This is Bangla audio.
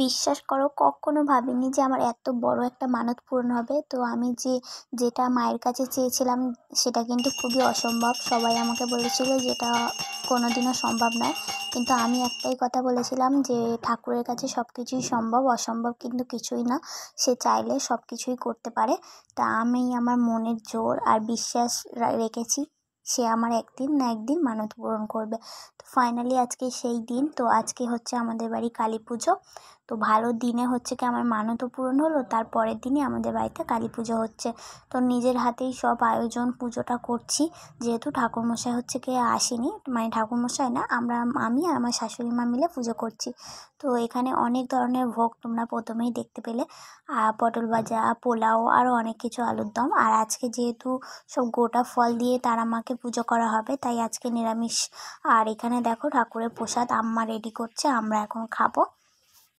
বিশ্বাস করো কখনো ভাবিনি যে আমার এত বড় একটা মানত পূরণ হবে। তো আমি যেটা মায়ের কাছে চেয়েছিলাম সেটা কিন্তু খুবই অসম্ভব। সবাই আমাকে বলেছিল যে এটা কোনোদিনও সম্ভব নয়। কিন্তু আমি একটাই কথা বলেছিলাম যে ঠাকুরের কাছে সব কিছুই সম্ভব, অসম্ভব কিন্তু কিছুই না। সে চাইলে সব কিছুই করতে পারে। তা আমি আমার মনের জোর আর বিশ্বাস রেখেছি সে আমার একদিন না একদিন মানত পূরণ করবে। তো ফাইনালি আজকে সেই দিন। তো আজকে হচ্ছে আমাদের বাড়ি কালী পুজো। তো ভালো দিনে হচ্ছে কি আমার মানতও পূরণ হলো, তার পরের দিনই আমাদের বাড়িতে কালী পুজো হচ্ছে। তো নিজের হাতেই সব আয়োজন, পুজোটা করছি। যেহেতু ঠাকুরমশাই হচ্ছে কি আসেনি, মানে ঠাকুরমশাই না, আমি আর আমার শাশুড়ি মা মিলে পুজো করছি। তো এখানে অনেক ধরনের ভোগ তোমরা প্রথমেই দেখতে পেলে। পটল ভাজা, পোলাও, আরও অনেক কিছু, আলুর দম। আর আজকে যেহেতু সব গোটা ফল দিয়ে তারা মাকে পুজো করা হবে, তাই আজকে নিরামিষ। আর এখানে দেখো ঠাকুরের প্রসাদ আম্মা রেডি করছে, আমরা এখন খাবো।